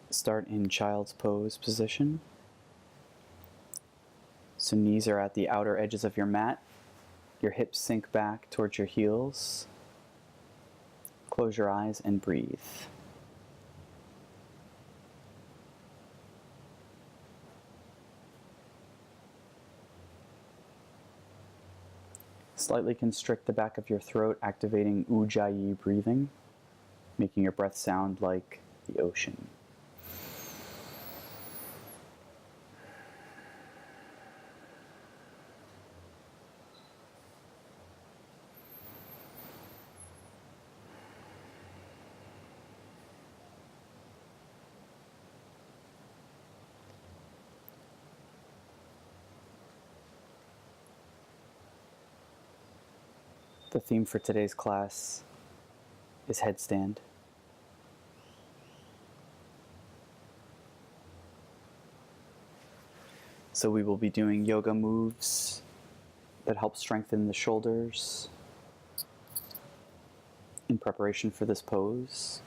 Start in child's pose position. So knees are at the outer edges of your mat. Your hips sink back towards your heels. Close your eyes and breathe. Slightly constrict the back of your throat, activating Ujjayi breathing, making your breath sound like the ocean. The theme for today's class is headstand. So we will be doing yoga moves that help strengthen the shoulders in preparation for this pose.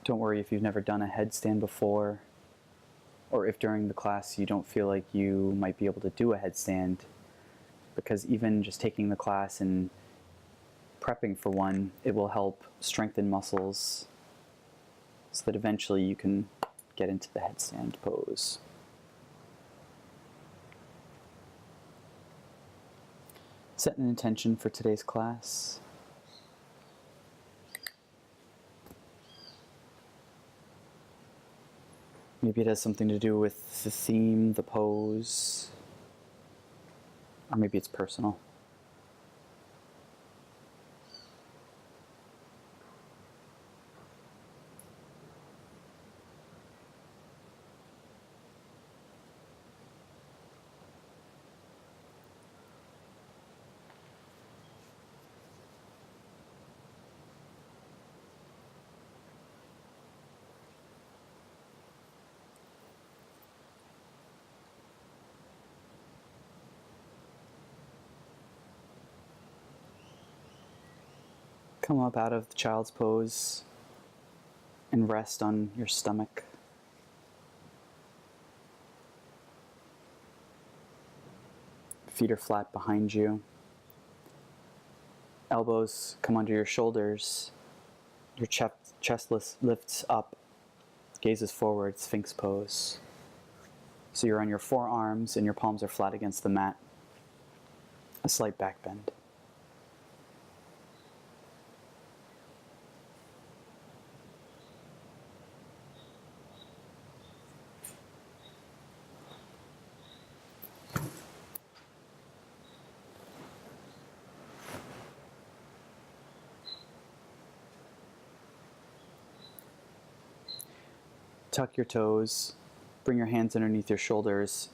Don't worry if you've never done a headstand before, or if during the class you don't feel like you might be able to do a headstand, because even just taking the class and prepping for one, it will help strengthen muscles so that eventually you can get into the headstand pose. Set an intention for today's class. Maybe it has something to do with the theme, the pose, or maybe it's personal. Come up out of the child's pose and rest on your stomach. Feet are flat behind you. Elbows come under your shoulders. Your chest lifts up, gazes forward, Sphinx pose. So you're on your forearms and your palms are flat against the mat. A slight back bend. Tuck your toes, bring your hands underneath your shoulders,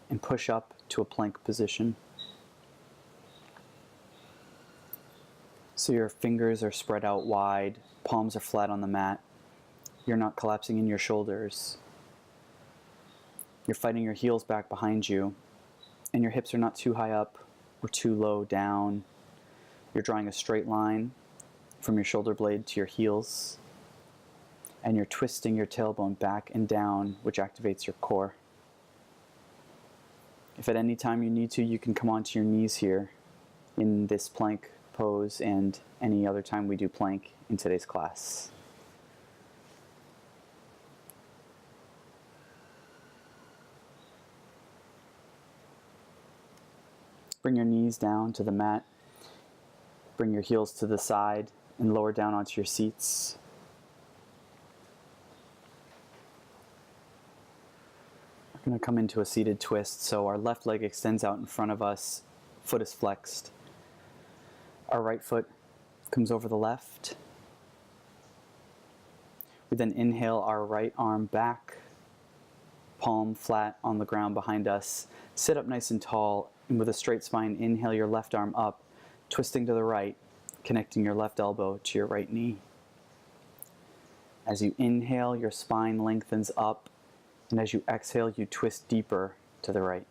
and push up to a plank position. So your fingers are spread out wide, palms are flat on the mat. You're not collapsing in your shoulders. You're fighting your heels back behind you, and your hips are not too high up or too low down. You're drawing a straight line from your shoulder blade to your heels, and you're twisting your tailbone back and down, which activates your core. If at any time you need to, you can come onto your knees here in this plank pose and any other time we do plank in today's class. Bring your knees down to the mat. Bring your heels to the side and lower down onto your seats. We're going to come into a seated twist, so our left leg extends out in front of us, foot is flexed. Our right foot comes over the left. We then inhale our right arm back, palm flat on the ground behind us. Sit up nice and tall, and with a straight spine, inhale your left arm up, twisting to the right, connecting your left elbow to your right knee. As you inhale, your spine lengthens up, and as you exhale, you twist deeper to the right.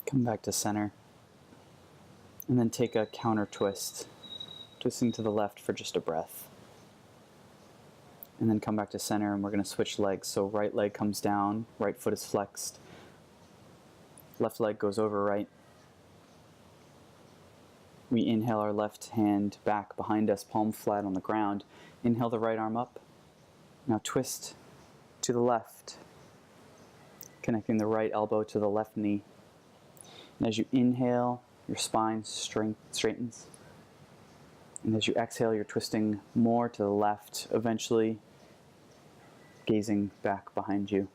Come back to center. And then take a counter twist, twisting to the left for just a breath. And then come back to center, and we're going to switch legs. So right leg comes down, right foot is flexed. Left leg goes over right. We inhale our left hand back behind us, palm flat on the ground. Inhale the right arm up. Now twist to the left, connecting the right elbow to the left knee. And as you inhale, your spine straightens. And as you exhale, you're twisting more to the left, eventually gazing back behind you.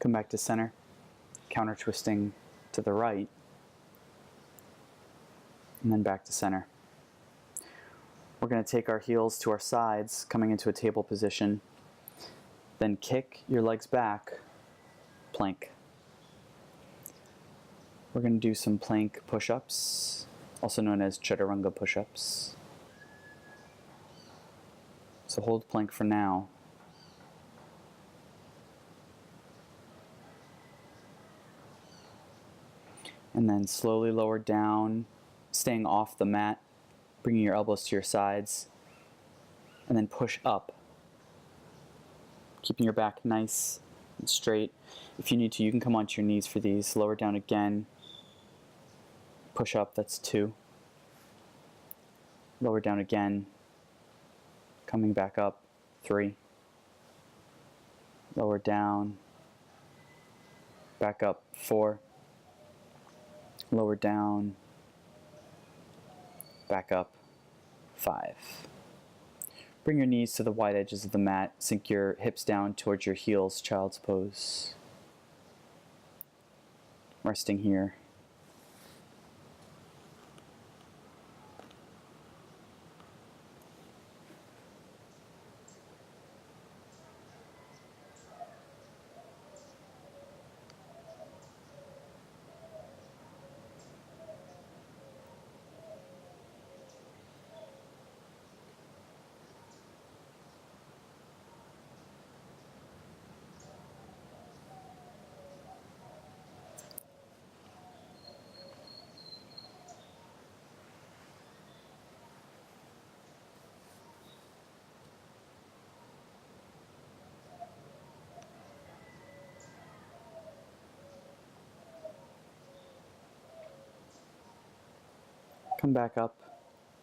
Come back to center, counter twisting to the right, and then back to center. We're going to take our heels to our sides, coming into a table position. Then kick your legs back, plank. We're going to do some plank push-ups, also known as chaturanga push-ups. So hold plank for now. And then slowly lower down, staying off the mat, bringing your elbows to your sides, and then push up. Keeping your back nice and straight. If you need to, you can come onto your knees for these. Lower down again. Push up, that's 2. Lower down again. Coming back up, 3. Lower down. Back up, 4. Lower down, back up, 5. Bring your knees to the wide edges of the mat. Sink your hips down towards your heels, child's pose. Resting here. Come back up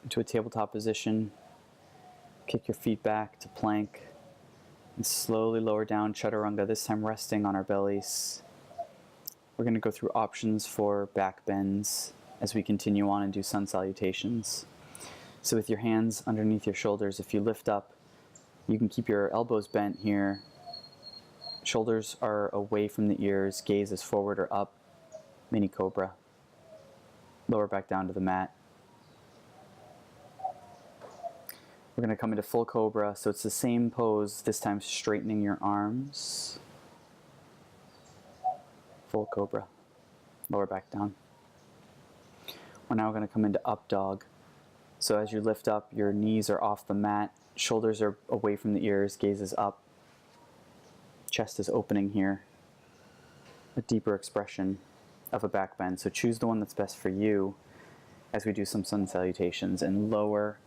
into a tabletop position. Kick your feet back to plank. And slowly lower down chaturanga, this time resting on our bellies. We're going to go through options for back bends as we continue on and do sun salutations. So with your hands underneath your shoulders, if you lift up, you can keep your elbows bent here. Shoulders are away from the ears, gaze is forward or up, mini cobra. Lower back down to the mat. We're going to come into full cobra, so it's the same pose, this time straightening your arms. Full cobra. Lower back down. We're now going to come into up dog. So as you lift up, your knees are off the mat, shoulders are away from the ears, gaze is up. Chest is opening here. A deeper expression of a back bend. So choose the one that's best for you as we do some sun salutations, and lower,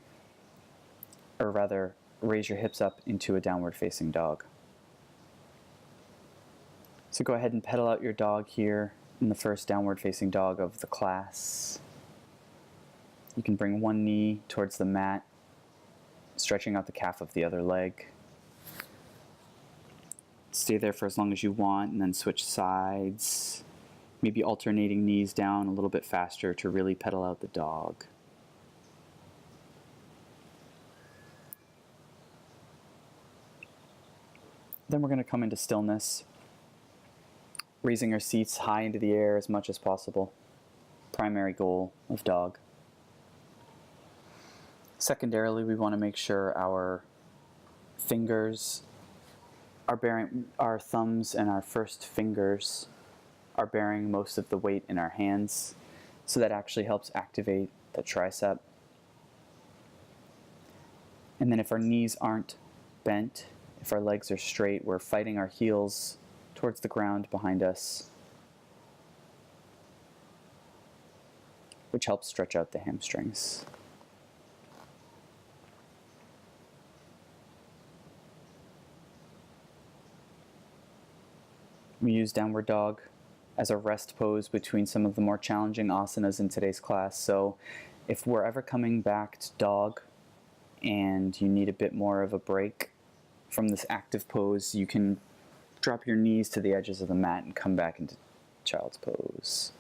or rather raise your hips up into a downward facing dog. So go ahead and pedal out your dog here in the first downward facing dog of the class. You can bring one knee towards the mat, stretching out the calf of the other leg. Stay there for as long as you want, and then switch sides. Maybe alternating knees down a little bit faster to really pedal out the dog. Then we're going to come into stillness. raising our seats high into the air as much as possible. Primary goal of dog. Secondarily, we want to make sure our fingers are bearing, our thumbs and our first fingers are bearing most of the weight in our hands, so that actually helps activate the tricep. And then if our knees aren't bent, if our legs are straight, we're fighting our heels towards the ground behind us, which helps stretch out the hamstrings. We use downward dog as a rest pose between some of the more challenging asanas in today's class. So if we're ever coming back to dog and you need a bit more of a break from this active pose, you can drop your knees to the edges of the mat and come back into child's pose.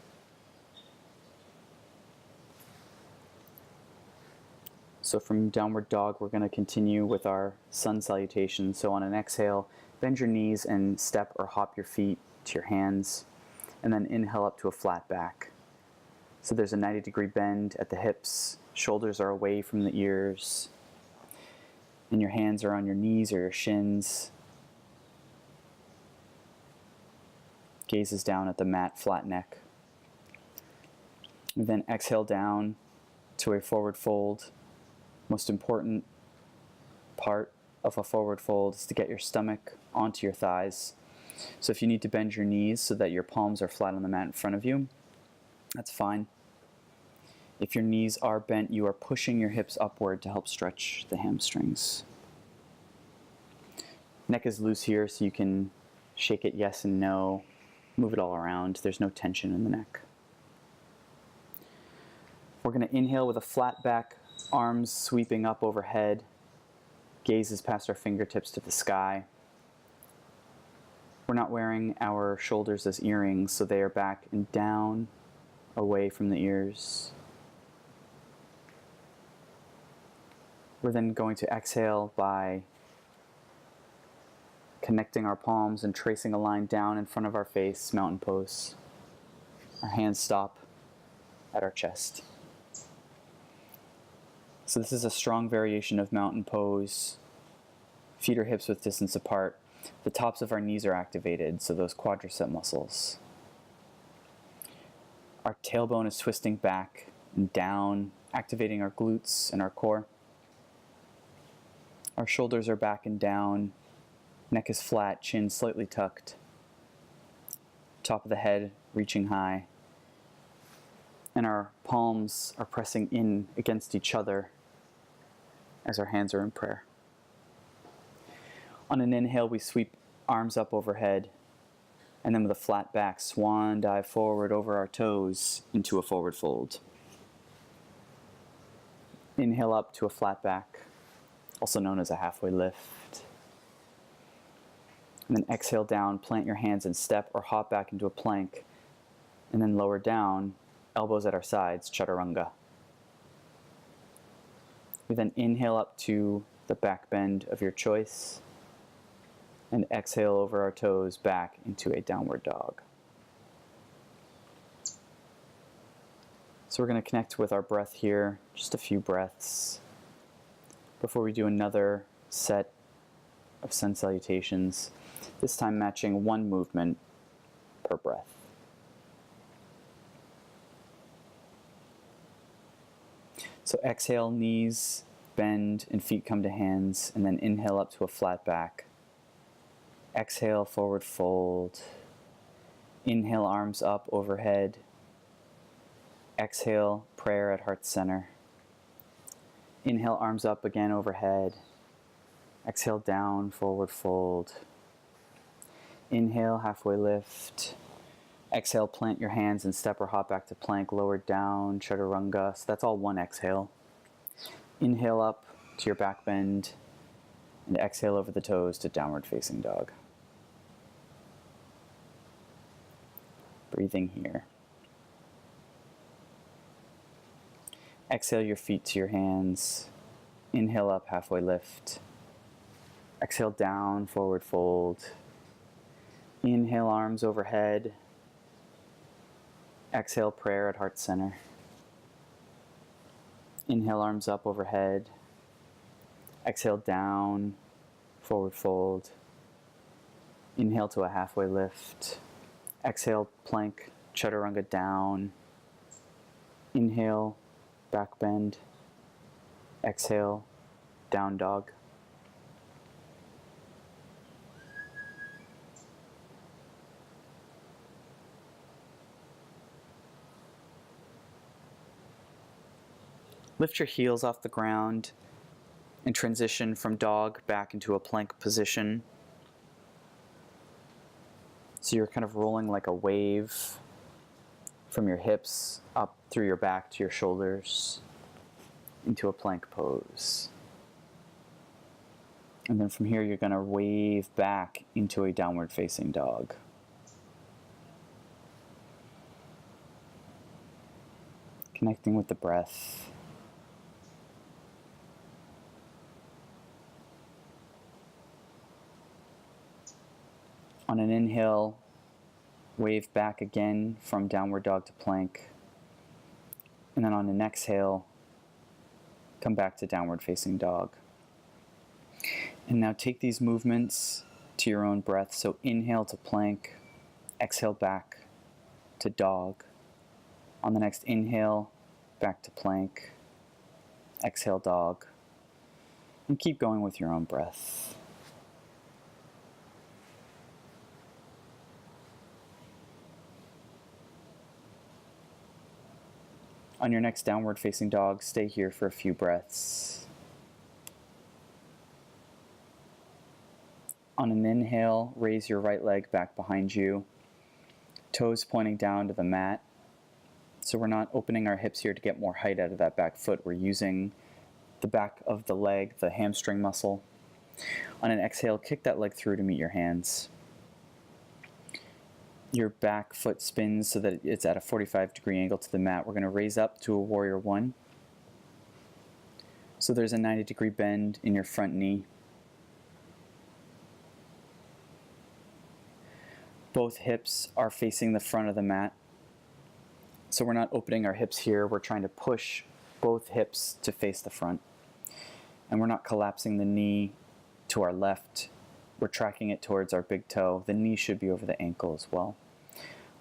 So from downward dog, we're going to continue with our sun salutation. So on an exhale, bend your knees and step or hop your feet to your hands, and then inhale up to a flat back. So there's a 90-degree bend at the hips, shoulders are away from the ears, and your hands are on your knees or your shins. Gaze is down at the mat, flat neck. And then exhale down to a forward fold. Most important part of a forward fold is to get your stomach onto your thighs. So if you need to bend your knees so that your palms are flat on the mat in front of you, that's fine. If your knees are bent, you are pushing your hips upward to help stretch the hamstrings. Neck is loose here, so you can shake it yes and no, move it all around. There's no tension in the neck. We're going to inhale with a flat back, arms sweeping up overhead, gazes past our fingertips to the sky. We're not wearing our shoulders as earrings, so they are back and down, away from the ears. We're then going to exhale by connecting our palms and tracing a line down in front of our face, mountain pose. Our hands stop at our chest. So this is a strong variation of mountain pose. Feet or hips width distance apart. The tops of our knees are activated, so those quadricep muscles. Our tailbone is twisting back and down, activating our glutes and our core. Our shoulders are back and down. Neck is flat, chin slightly tucked. Top of the head reaching high. And our palms are pressing in against each other as our hands are in prayer. On an inhale, we sweep arms up overhead, and then with a flat back, swan dive forward over our toes into a forward fold. Inhale up to a flat back, also known as a halfway lift. And then exhale down, plant your hands and step or hop back into a plank, and then lower down, elbows at our sides, chaturanga. We then inhale up to the back bend of your choice, and exhale over our toes back into a downward dog. So we're going to connect with our breath here, just a few breaths, before we do another set of sun salutations, this time matching one movement per breath. So exhale, knees bend and feet come to hands, and then inhale up to a flat back. Exhale, forward fold. Inhale, arms up overhead. Exhale, prayer at heart center. Inhale, arms up again overhead. Exhale, down, forward fold. Inhale, halfway lift. Exhale, plant your hands and step or hop back to plank, lower down, chaturanga. So that's all one exhale. Inhale up to your back bend, and exhale over the toes to downward facing dog. Breathing here. Exhale your feet to your hands. Inhale up, halfway lift. Exhale down, forward fold. Inhale, arms overhead. Exhale, prayer at heart center. Inhale, arms up overhead. Exhale, down, forward fold. Inhale to a halfway lift. Exhale, plank, chaturanga down. Inhale, back bend. Exhale, down dog. Lift your heels off the ground and transition from dog back into a plank position. So you're kind of rolling like a wave from your hips up through your back to your shoulders into a plank pose. And then from here you're going to wave back into a downward facing dog. Connecting with the breath. On an inhale, wave back again from downward dog to plank. And then on an exhale, come back to downward facing dog. And now take these movements to your own breath. So inhale to plank, exhale back to dog. On the next inhale, back to plank, exhale dog. And keep going with your own breath. On your next downward facing dog, stay here for a few breaths. On an inhale, raise your right leg back behind you, toes pointing down to the mat. So we're not opening our hips here to get more height out of that back foot. We're using the back of the leg, the hamstring muscle. On an exhale, kick that leg through to meet your hands. Your back foot spins so that it's at a 45-degree angle to the mat. We're going to raise up to a warrior one. So there's a 90-degree bend in your front knee. Both hips are facing the front of the mat. So we're not opening our hips here. We're trying to push both hips to face the front. And we're not collapsing the knee to our left. We're tracking it towards our big toe. The knee should be over the ankle as well.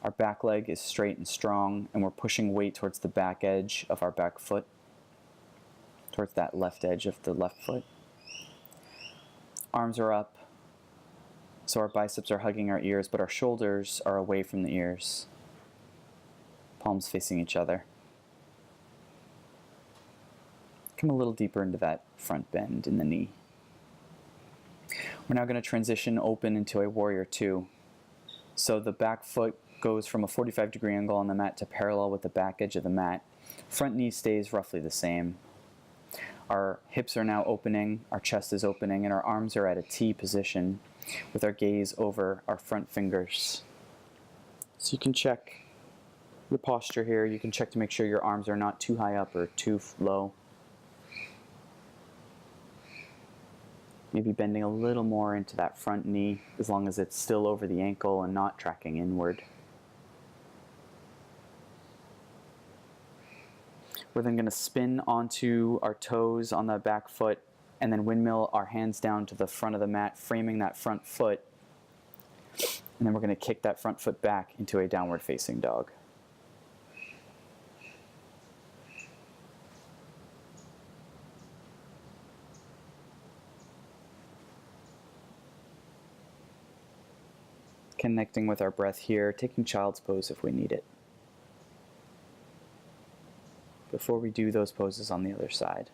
Our back leg is straight and strong, and we're pushing weight towards the back edge of our back foot, towards that left edge of the left foot. Arms are up, so our biceps are hugging our ears, but our shoulders are away from the ears. Palms facing each other. Come a little deeper into that front bend in the knee. We're now going to transition open into a warrior two. So the back foot goes from a 45-degree angle on the mat to parallel with the back edge of the mat. Front knee stays roughly the same. Our hips are now opening, our chest is opening, and our arms are at a T position with our gaze over our front fingers. So you can check your posture here. You can check to make sure your arms are not too high up or too low. Maybe bending a little more into that front knee as long as it's still over the ankle and not tracking inward. We're then going to spin onto our toes on the back foot and then windmill our hands down to the front of the mat, framing that front foot. And then we're going to kick that front foot back into a downward facing dog. Connecting with our breath here, taking child's pose if we need it. Before we do those poses on the other side.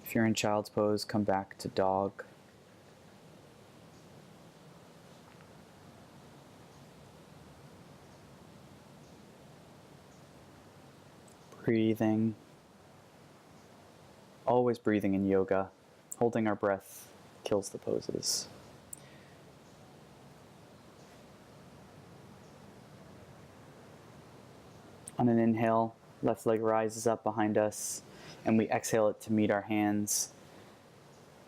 If you're in child's pose, come back to dog. Breathing. Always breathing in yoga. Holding our breath kills the poses. On an inhale, left leg rises up behind us, and we exhale it to meet our hands.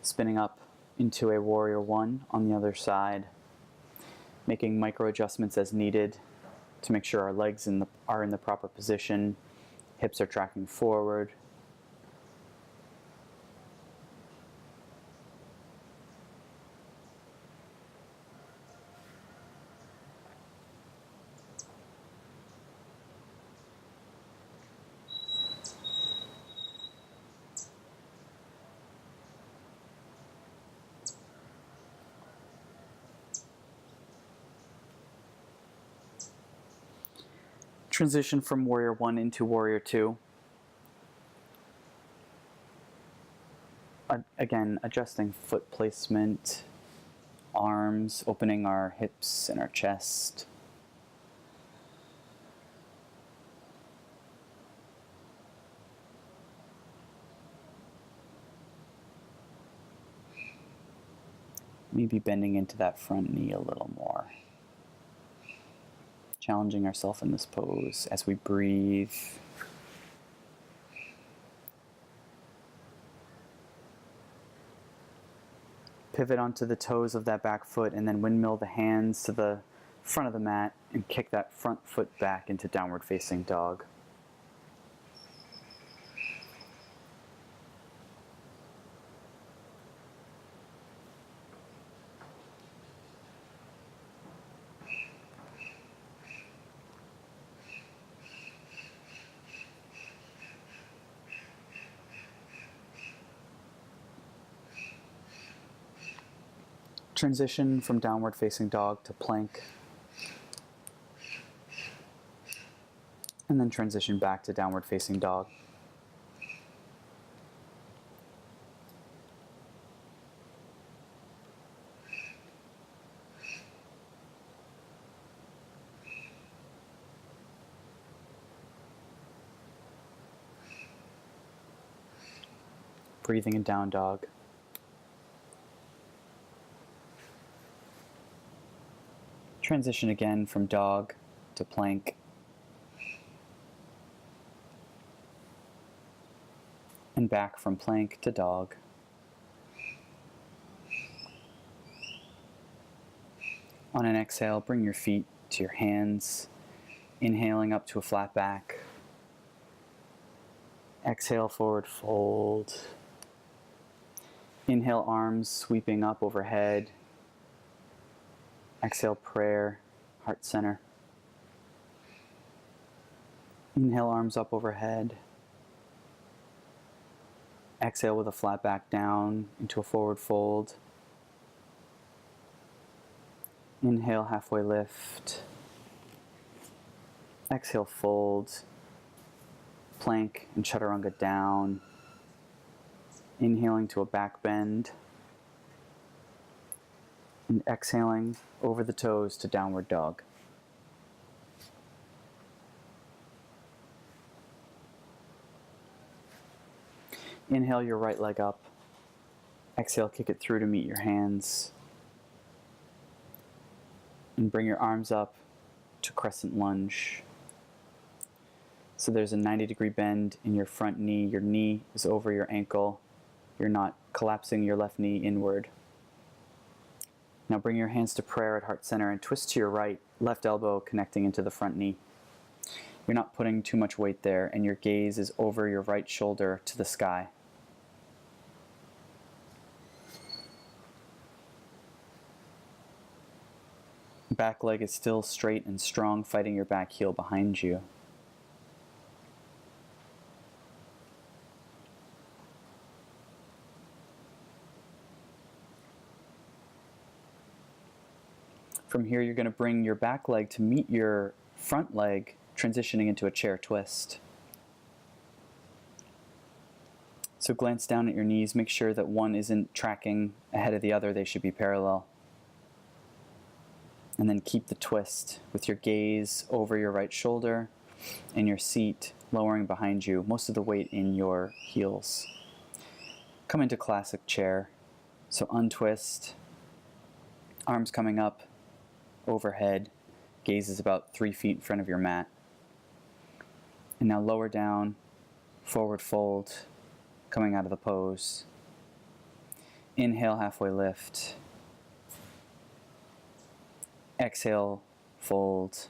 Spinning up into a warrior one on the other side, making micro adjustments as needed to make sure our legs are in the proper position, hips are tracking forward. Transition from warrior one into warrior two. Again, adjusting foot placement, arms, opening our hips and our chest. Maybe bending into that front knee a little more. Challenging ourselves in this pose as we breathe. Pivot onto the toes of that back foot and then windmill the hands to the front of the mat and kick that front foot back into downward facing dog. Transition from downward facing dog to plank. And then transition back to downward facing dog. Breathing in down dog. Transition again from dog to plank. And back from plank to dog. On an exhale, bring your feet to your hands, inhaling up to a flat back. Exhale, forward fold. Inhale, arms sweeping up overhead. Exhale, prayer, heart center. Inhale, arms up overhead. Exhale with a flat back down into a forward fold. Inhale, halfway lift. Exhale, fold. Plank and chaturanga down. Inhaling to a back bend. And exhaling over the toes to downward dog. Inhale your right leg up. Exhale, kick it through to meet your hands. And bring your arms up to crescent lunge. So there's a 90-degree bend in your front knee. Your knee is over your ankle. You're not collapsing your left knee inward. Now bring your hands to prayer at heart center and twist to your right, left elbow connecting into the front knee. You're not putting too much weight there, and your gaze is over your right shoulder to the sky. Back leg is still straight and strong, fighting your back heel behind you. From here, you're going to bring your back leg to meet your front leg, transitioning into a chair twist. So glance down at your knees, make sure that one isn't tracking ahead of the other, they should be parallel. And then keep the twist with your gaze over your right shoulder and your seat lowering behind you, most of the weight in your heels. Come into classic chair. So untwist, arms coming up, overhead, gaze is about 3 feet in front of your mat. And now lower down, forward fold, coming out of the pose. Inhale, halfway lift. Exhale, fold.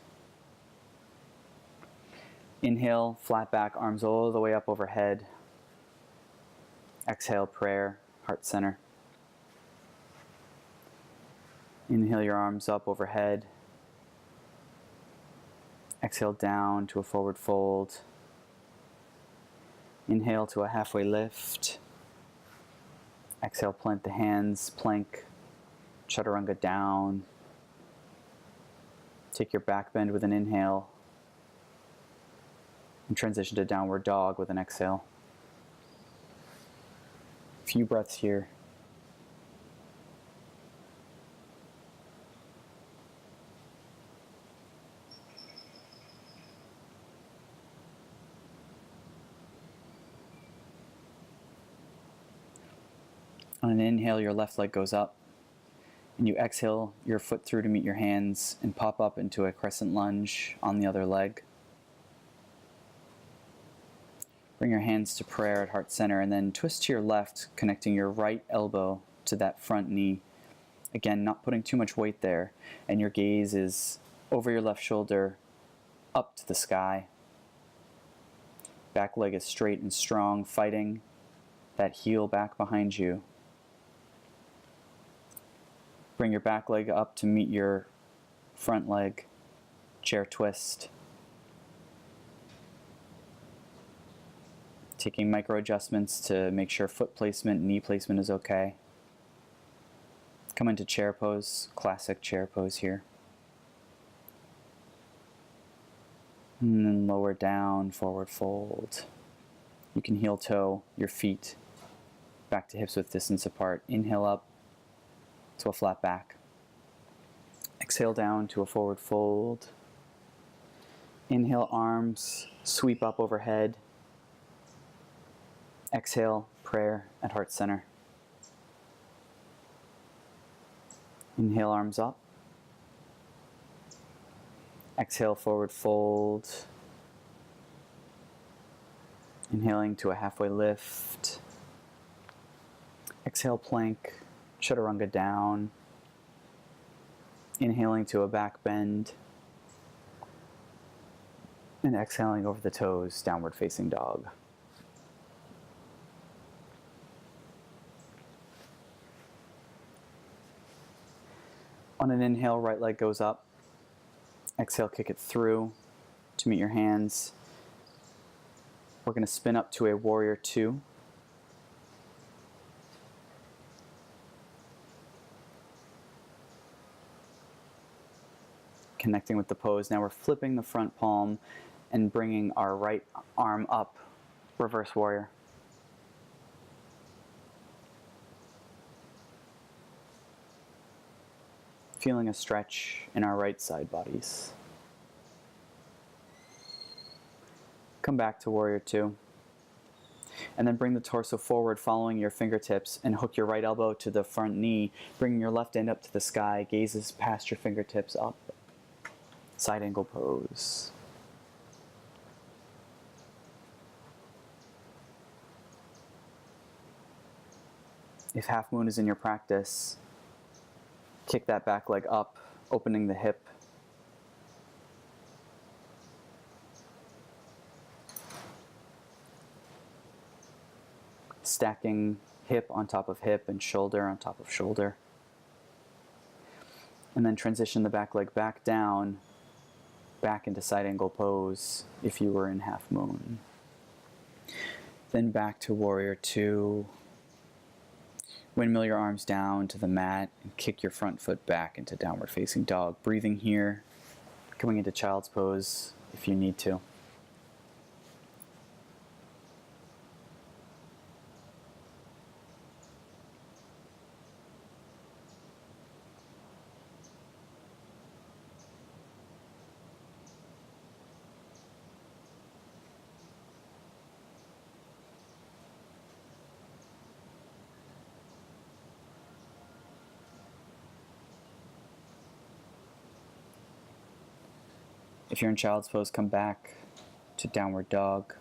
Inhale, flat back, arms all the way up overhead. Exhale, prayer, heart center. Inhale your arms up overhead. Exhale down to a forward fold. Inhale to a halfway lift. Exhale, plant the hands, plank, chaturanga down. Take your back bend with an inhale. And transition to downward dog with an exhale. A few breaths here. On an inhale, your left leg goes up, and you exhale your foot through to meet your hands and pop up into a crescent lunge on the other leg. Bring your hands to prayer at heart center, and then twist to your left, connecting your right elbow to that front knee. Again, not putting too much weight there, and your gaze is over your left shoulder, up to the sky. Back leg is straight and strong, fighting that heel back behind you. Bring your back leg up to meet your front leg, chair twist. Taking micro adjustments to make sure foot placement, knee placement is okay. Come into chair pose, classic chair pose here. And then lower down, forward fold. You can heel toe your feet back to hips width distance apart. Inhale up to a flat back. Exhale down to a forward fold. Inhale, arms sweep up overhead. Exhale, prayer at heart center. Inhale, arms up. Exhale, forward fold. Inhaling to a halfway lift. Exhale, plank, chaturanga down. Inhaling to a back bend. And exhaling over the toes, downward facing dog. On an inhale, right leg goes up. Exhale, kick it through to meet your hands. We're going to spin up to a warrior two. Connecting with the pose. Now we're flipping the front palm and bringing our right arm up, reverse warrior. Feeling a stretch in our right side bodies. Come back to warrior two. And then bring the torso forward, following your fingertips, and hook your right elbow to the front knee, bringing your left hand up to the sky, gazes past your fingertips up. Side angle pose. If half moon is in your practice, kick that back leg up, opening the hip. Stacking hip on top of hip and shoulder on top of shoulder. And then transition the back leg back down, back into side angle pose if you were in half moon. Then back to warrior two. Windmill your arms down to the mat and kick your front foot back into downward facing dog. Breathing here, coming into child's pose if you need to. If you're in child's pose, come back to downward dog.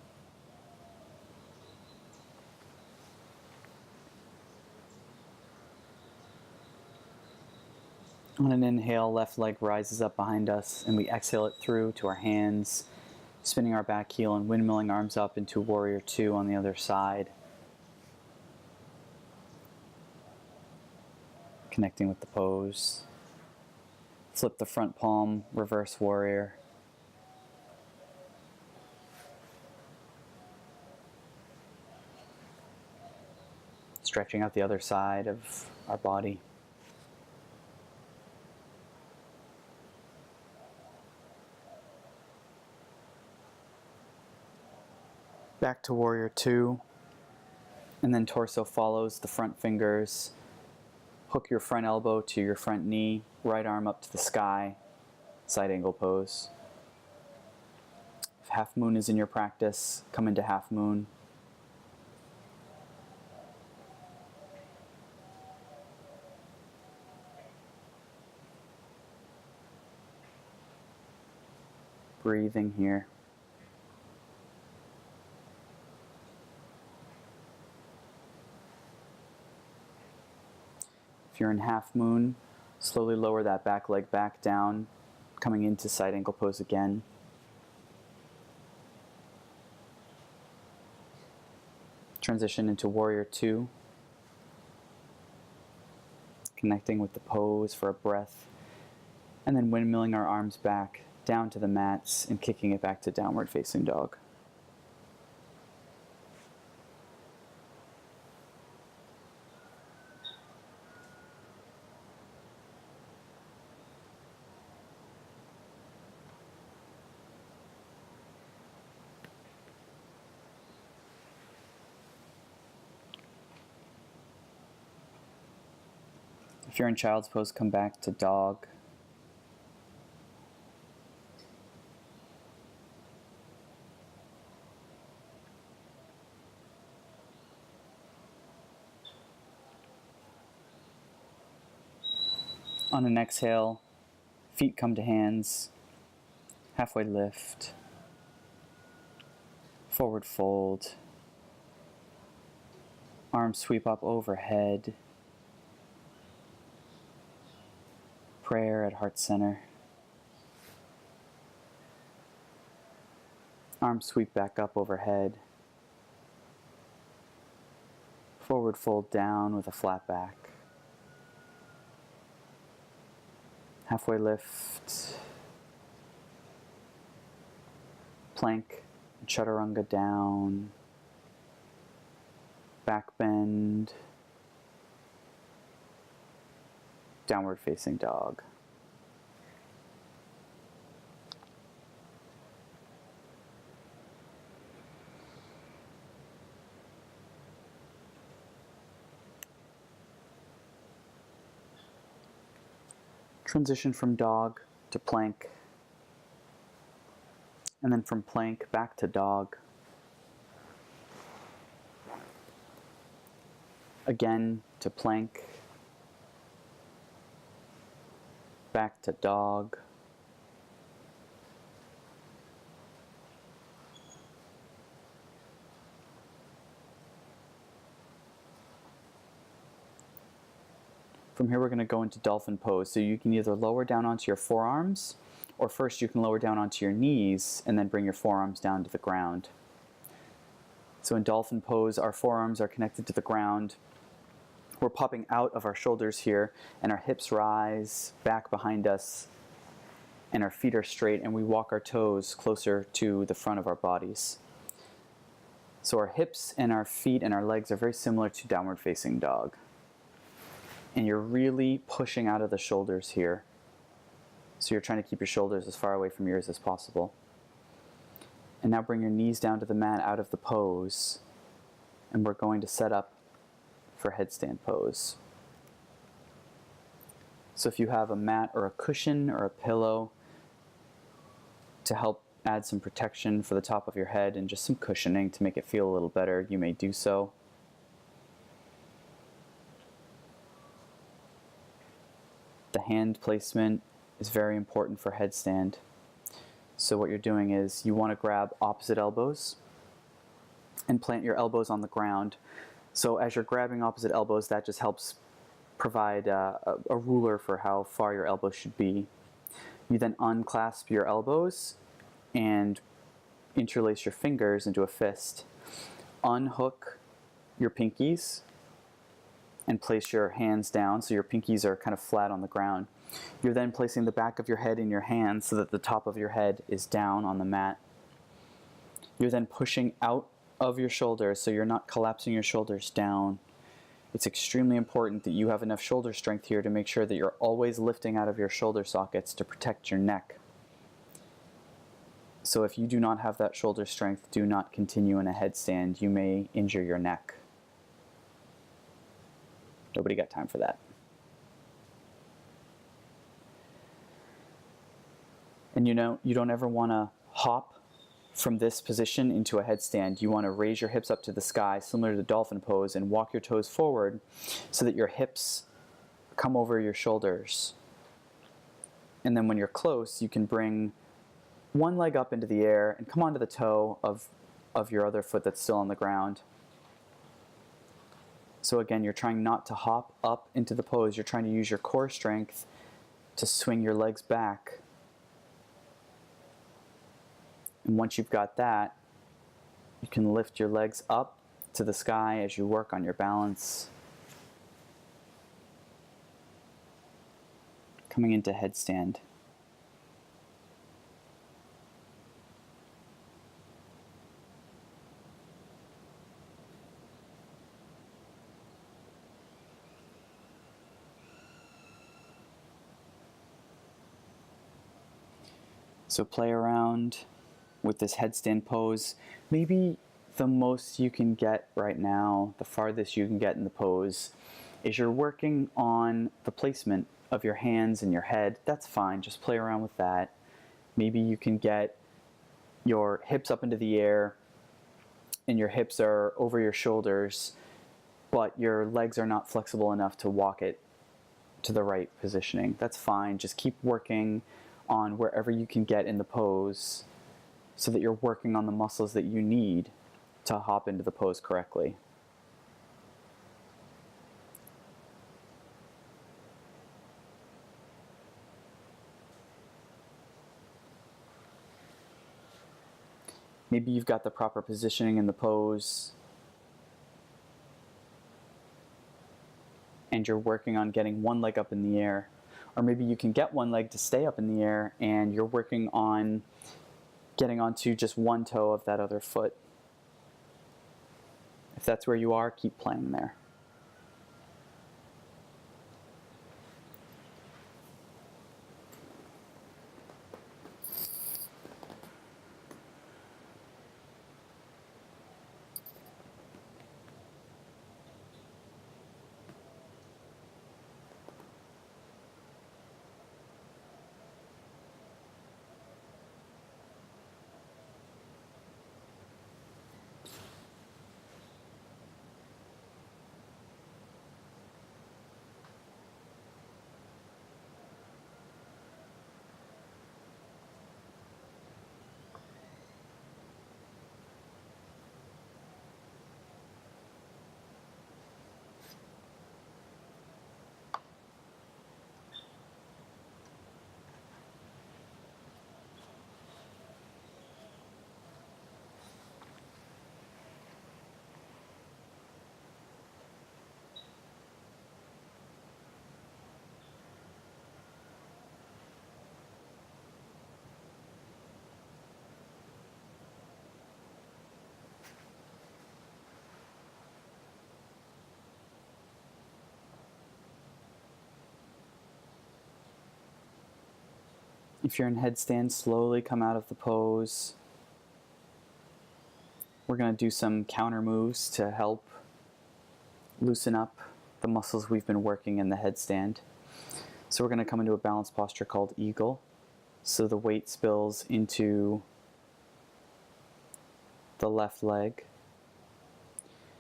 On an inhale, left leg rises up behind us, and we exhale it through to our hands, spinning our back heel and windmilling arms up into Warrior Two on the other side. Connecting with the pose. Flip the front palm, reverse warrior. Stretching out the other side of our body. Back to Warrior Two, and then torso follows the front fingers. Hook your front elbow to your front knee, right arm up to the sky, side angle pose. If half moon is in your practice, come into half moon. Breathing here. If you're in half moon, slowly lower that back leg back down, coming into side ankle pose again. Transition into Warrior Two. Connecting with the pose for a breath, and then windmilling our arms back down to the mats and kicking it back to downward facing dog. If you're in child's pose, come back to dog. On an exhale, feet come to hands, halfway lift, forward fold, arms sweep up overhead, prayer at heart center, arms sweep back up overhead, forward fold down with a flat back. Halfway lift, plank, chaturanga down, back bend, downward facing dog. Transition from dog to plank, and then from plank back to dog. Again to plank, back to dog. From here we're going to go into dolphin pose. So you can either lower down onto your forearms, or first you can lower down onto your knees and then bring your forearms down to the ground. So in dolphin pose, our forearms are connected to the ground. We're popping out of our shoulders here, and our hips rise back behind us, and our feet are straight, and we walk our toes closer to the front of our bodies. So our hips and our feet and our legs are very similar to downward facing dog. And you're really pushing out of the shoulders here. So you're trying to keep your shoulders as far away from yours as possible. And now bring your knees down to the mat out of the pose. And we're going to set up for headstand pose. So if you have a mat or a cushion or a pillow to help add some protection for the top of your head and just some cushioning to make it feel a little better, you may do so. The hand placement is very important for headstand. So what you're doing is you want to grab opposite elbows and plant your elbows on the ground. So as you're grabbing opposite elbows, that just helps provide a ruler for how far your elbows should be. You then unclasp your elbows and interlace your fingers into a fist. Unhook your pinkies and place your hands down so your pinkies are kind of flat on the ground. You're then placing the back of your head in your hands so that the top of your head is down on the mat. You're then pushing out of your shoulders so you're not collapsing your shoulders down. It's extremely important that you have enough shoulder strength here to make sure that you're always lifting out of your shoulder sockets to protect your neck. So if you do not have that shoulder strength, do not continue in a headstand. You may injure your neck. Nobody got time for that. And you know, you don't ever want to hop from this position into a headstand. You want to raise your hips up to the sky, similar to the dolphin pose, and walk your toes forward so that your hips come over your shoulders. And then when you're close, you can bring one leg up into the air and come onto the toe of your other foot that's still on the ground. So again, you're trying not to hop up into the pose. You're trying to use your core strength to swing your legs back. And once you've got that, you can lift your legs up to the sky as you work on your balance. Coming into headstand. So play around with this headstand pose. Maybe the most you can get right now, the farthest you can get in the pose, is you're working on the placement of your hands and your head. That's fine, just play around with that. Maybe you can get your hips up into the air and your hips are over your shoulders, but your legs are not flexible enough to walk it to the right positioning. That's fine, just keep working on wherever you can get in the pose so that you're working on the muscles that you need to hop into the pose correctly. Maybe you've got the proper positioning in the pose and you're working on getting one leg up in the air. Or maybe you can get one leg to stay up in the air and you're working on getting onto just one toe of that other foot. If that's where you are, keep playing there. If you're in headstand, slowly come out of the pose. We're going to do some counter moves to help loosen up the muscles we've been working in the headstand. So we're going to come into a balanced posture called eagle. So the weight spills into the left leg.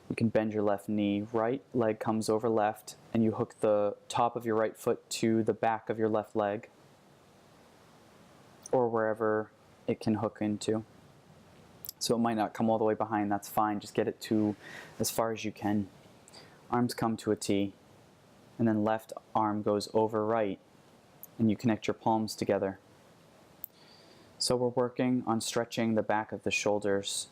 You can bend your left knee. Right leg comes over left, and you hook the top of your right foot to the back of your left leg, or wherever it can hook into. So it might not come all the way behind, that's fine. Just get it to as far as you can. Arms come to a T. and then left arm goes over right, and you connect your palms together. So we're working on stretching the back of the shoulders.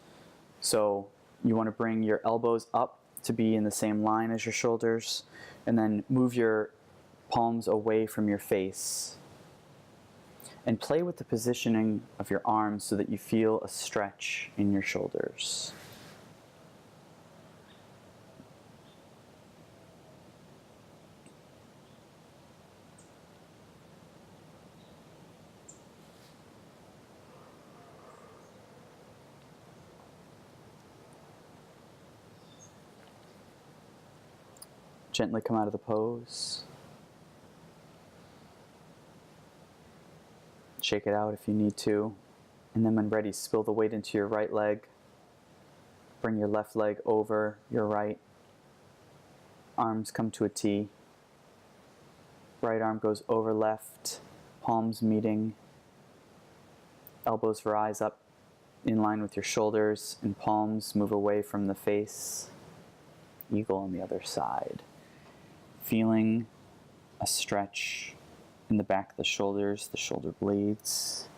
So you want to bring your elbows up to be in the same line as your shoulders, and then move your palms away from your face. And play with the positioning of your arms so that you feel a stretch in your shoulders. Gently come out of the pose. Shake it out if you need to. And then when ready, spill the weight into your right leg. Bring your left leg over your right. Arms come to a T. Right arm goes over left. Palms meeting. Elbows rise up in line with your shoulders, and palms move away from the face. Eagle on the other side. Feeling a stretch in the back of the shoulders, the shoulder blades.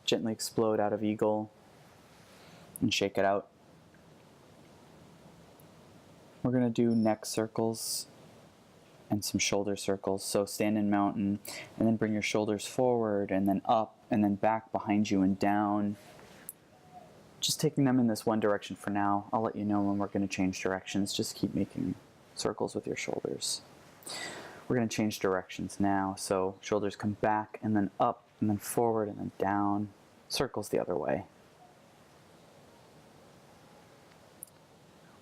Gently explode out of eagle and shake it out. We're going to do neck circles and some shoulder circles. So stand in mountain, and then bring your shoulders forward and then up and then back behind you and down. Just taking them in this one direction for now. I'll let you know when we're going to change directions. Just keep making circles with your shoulders. We're going to change directions now. So shoulders come back and then up and then forward and then down. Circles the other way.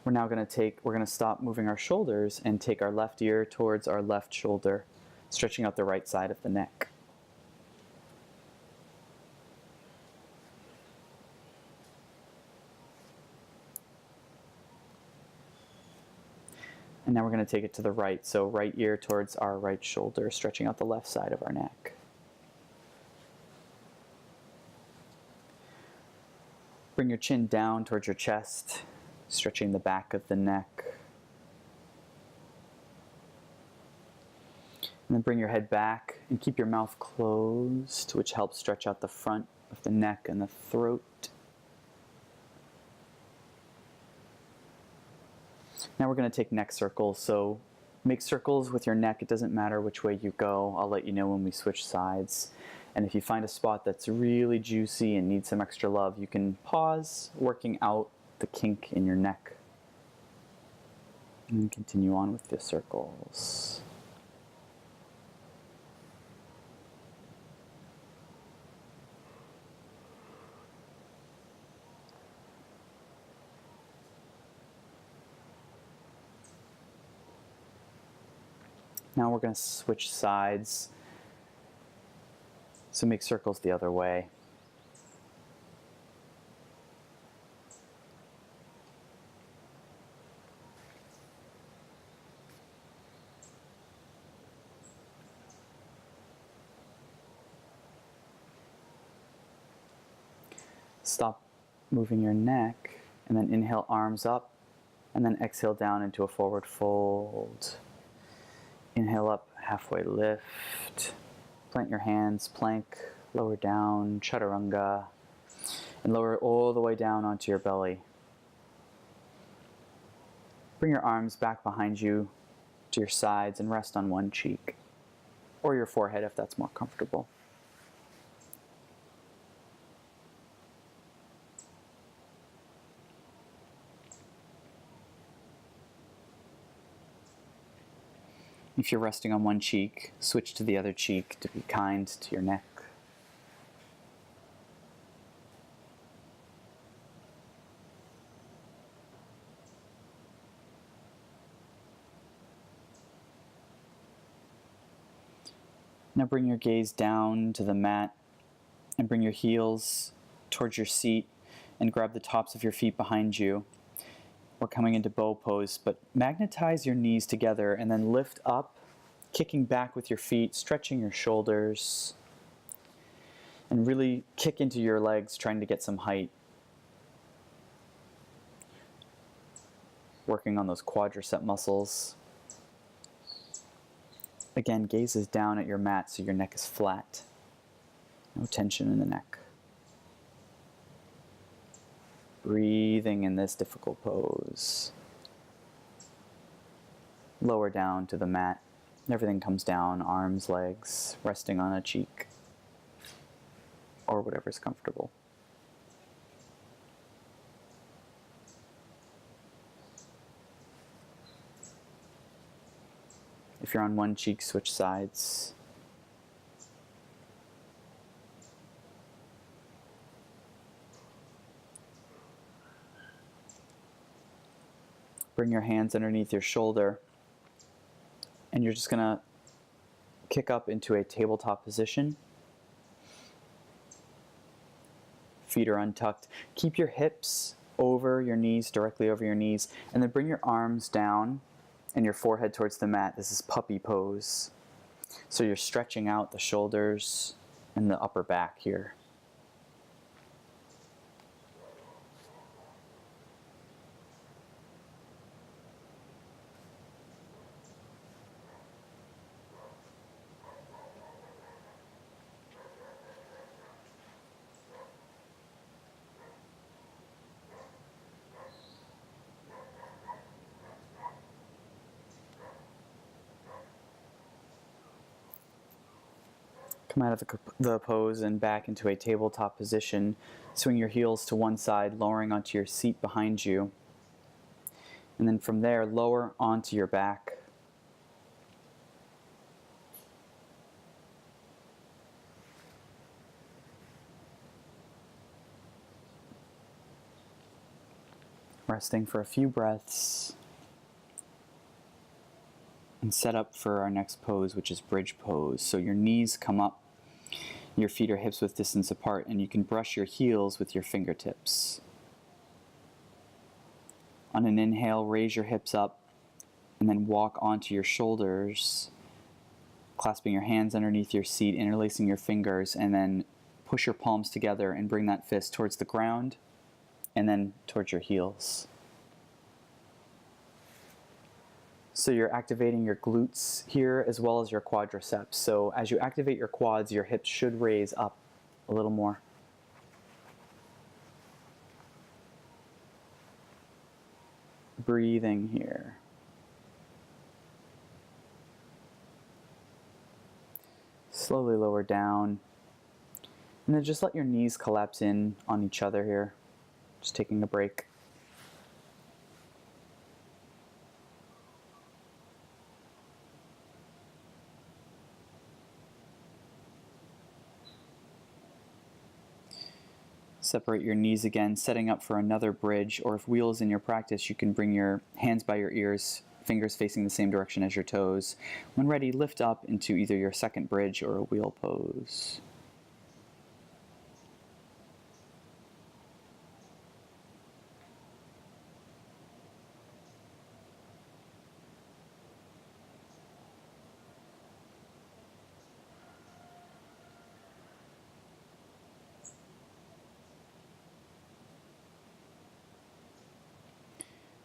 We're now going to stop moving our shoulders and take our left ear towards our left shoulder, stretching out the right side of the neck. And now we're going to take it to the right, so right ear towards our right shoulder, stretching out the left side of our neck. Bring your chin down towards your chest, stretching the back of the neck. And then bring your head back and keep your mouth closed, which helps stretch out the front of the neck and the throat. Now we're going to take neck circles. So make circles with your neck. It doesn't matter which way you go. I'll let you know when we switch sides. And if you find a spot that's really juicy and needs some extra love, you can pause working out the kink in your neck. And continue on with the circles. Now we're going to switch sides. So make circles the other way. Stop moving your neck, and then inhale arms up, and then exhale down into a forward fold. Inhale up, halfway lift. Plant your hands, plank, lower down, chaturanga, and lower it all the way down onto your belly. Bring your arms back behind you to your sides and rest on one cheek, or your forehead if that's more comfortable. If you're resting on one cheek, switch to the other cheek to be kind to your neck. Now bring your gaze down to the mat and bring your heels towards your seat and grab the tops of your feet behind you. We're coming into bow pose, but magnetize your knees together and then lift up, kicking back with your feet, stretching your shoulders, and really kick into your legs, trying to get some height. Working on those quadricep muscles. Again, gaze is down at your mat so your neck is flat. No tension in the neck. Breathing in this difficult pose. Lower down to the mat. Everything comes down, arms, legs, resting on a cheek, or whatever's comfortable. If you're on one cheek, switch sides. Bring your hands underneath your shoulder, and you're just going to kick up into a tabletop position. Feet are untucked. Keep your hips over your knees, directly over your knees, and then bring your arms down and your forehead towards the mat. This is puppy pose. So you're stretching out the shoulders and the upper back here. Come out of the pose and back into a tabletop position. Swing your heels to one side, lowering onto your seat behind you. And then from there, lower onto your back. Resting for a few breaths. And set up for our next pose, which is bridge pose. So your knees come up, your feet are hips width distance apart, and you can brush your heels with your fingertips. On an inhale, raise your hips up, and then walk onto your shoulders, clasping your hands underneath your seat, interlacing your fingers, and then push your palms together and bring that fist towards the ground, and then towards your heels. So you're activating your glutes here as well as your quadriceps. So as you activate your quads, your hips should raise up a little more. Breathing here. Slowly lower down. And then just let your knees collapse in on each other here. Just taking a break. Separate your knees again, setting up for another bridge, or if wheel is in your practice, you can bring your hands by your ears, fingers facing the same direction as your toes. When ready, lift up into either your second bridge or a wheel pose.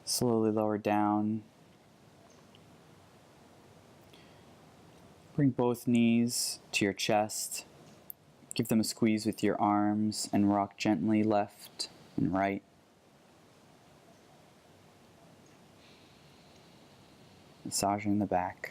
Slowly lower down. Bring both knees to your chest. Give them a squeeze with your arms and rock gently left and right. Massaging the back.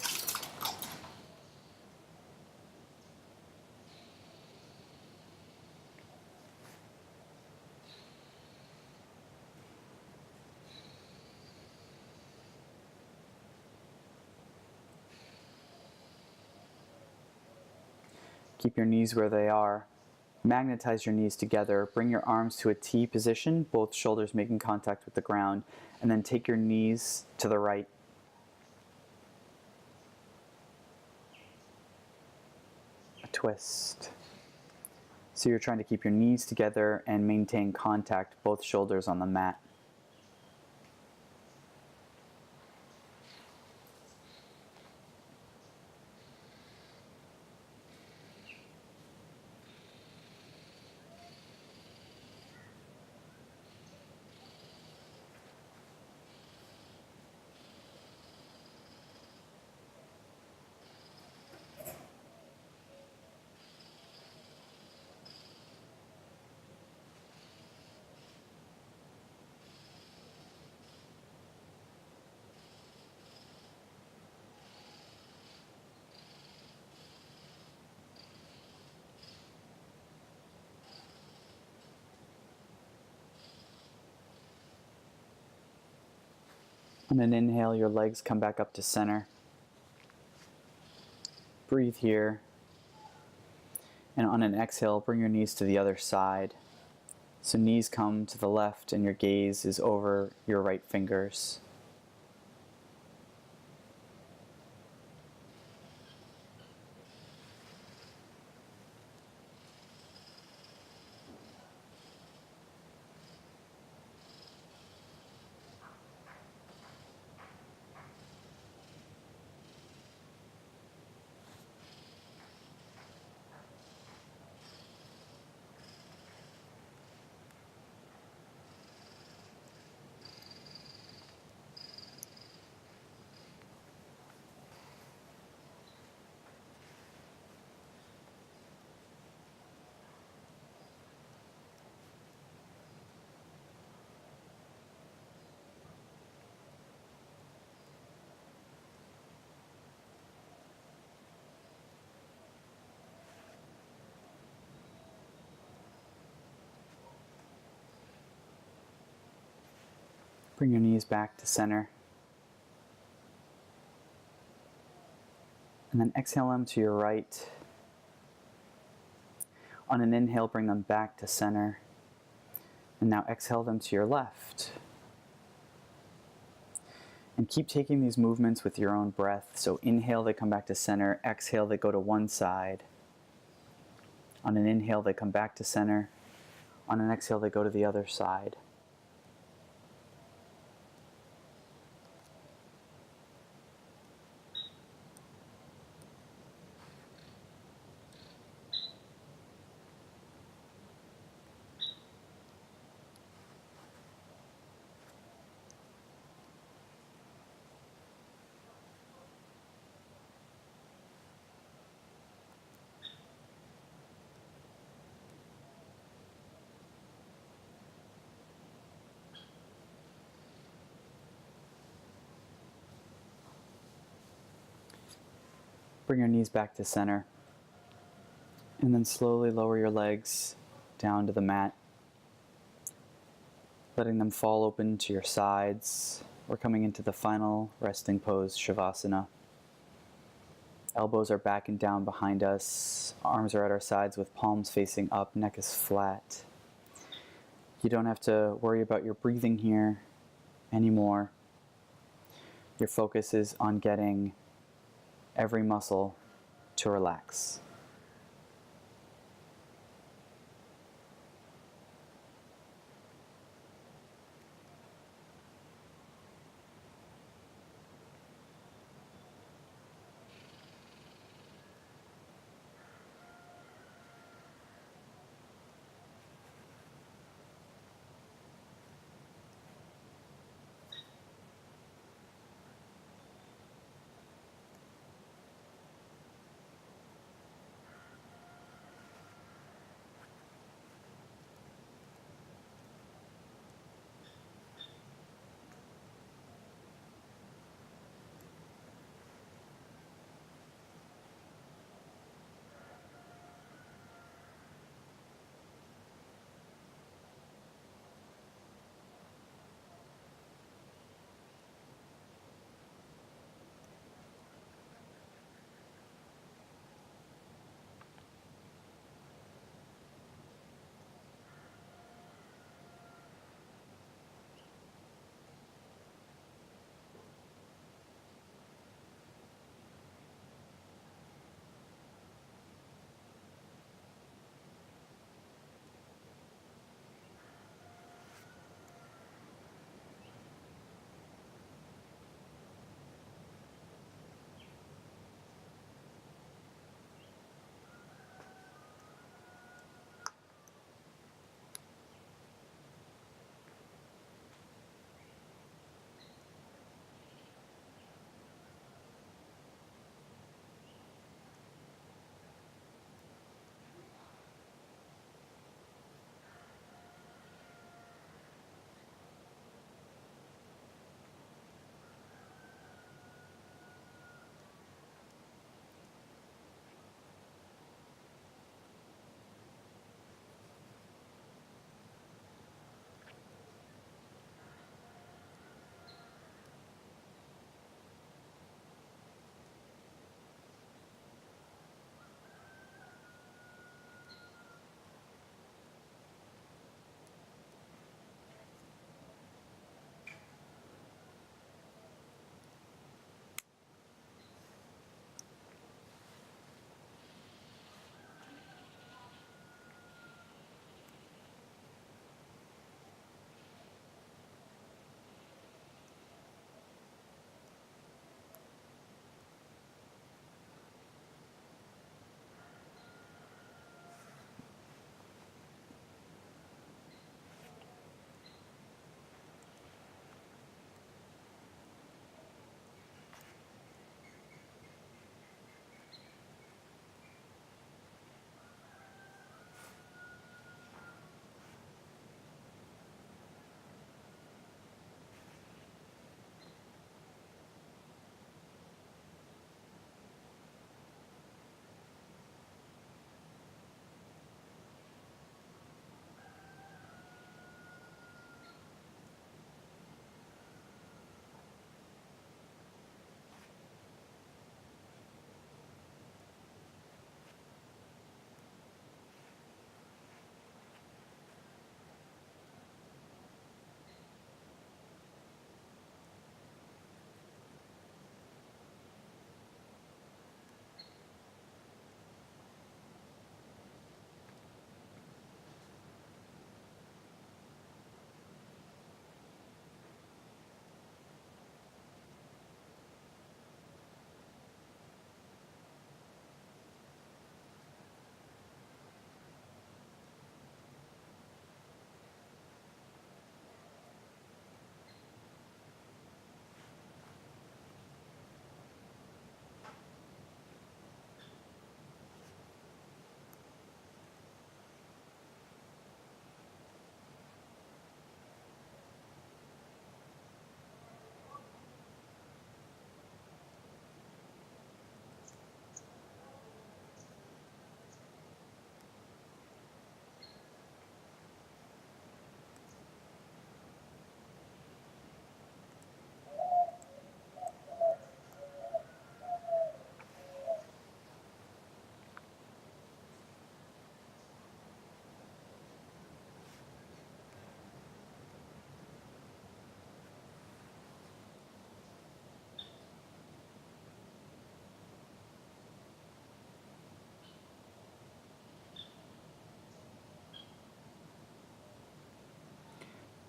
Keep your knees where they are. Magnetize your knees together. Bring your arms to a T position, both shoulders making contact with the ground, and then take your knees to the right. A twist. So you're trying to keep your knees together and maintain contact, both shoulders on the mat. On an inhale, your legs come back up to center. Breathe here. And on an exhale, bring your knees to the other side. So knees come to the left and your gaze is over your right fingers. Bring your knees back to center. And then exhale them to your right. On an inhale, bring them back to center. And now exhale them to your left. And keep taking these movements with your own breath. So inhale, they come back to center. Exhale, they go to one side. On an inhale, they come back to center. On an exhale, they go to the other side. Bring your knees back to center. And then slowly lower your legs down to the mat, letting them fall open to your sides. We're coming into the final resting pose, Shavasana. Elbows are back and down behind us. Arms are at our sides with palms facing up. Neck is flat. You don't have to worry about your breathing here anymore. Your focus is on getting every muscle to relax.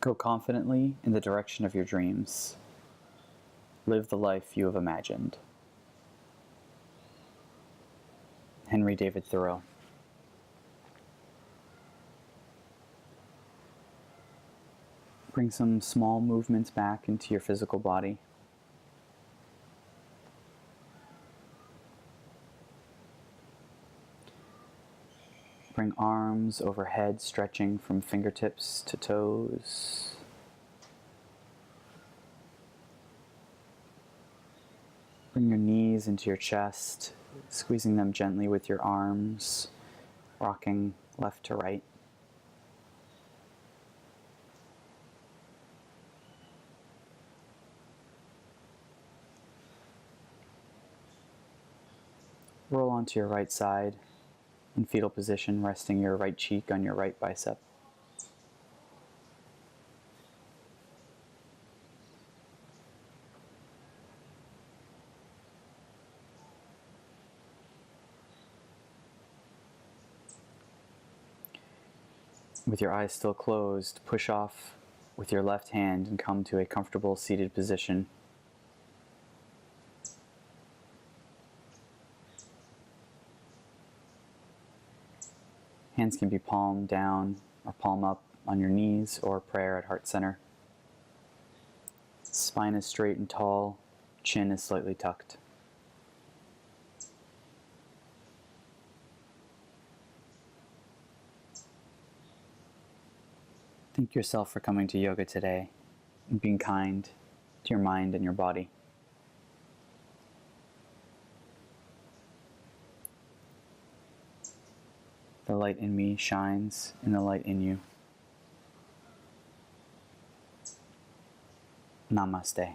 Go confidently in the direction of your dreams. Live the life you have imagined. Henry David Thoreau. Bring some small movements back into your physical body. Bring arms overhead, stretching from fingertips to toes. Bring your knees into your chest, squeezing them gently with your arms, rocking left to right. Roll onto your right side in fetal position, resting your right cheek on your right bicep. With your eyes still closed, push off with your left hand and come to a comfortable seated position. Hands can be palm down or palm up on your knees or prayer at heart center. Spine is straight and tall, chin is slightly tucked. Thank yourself for coming to yoga today and being kind to your mind and your body. The light in me shines in the light in you. Namaste.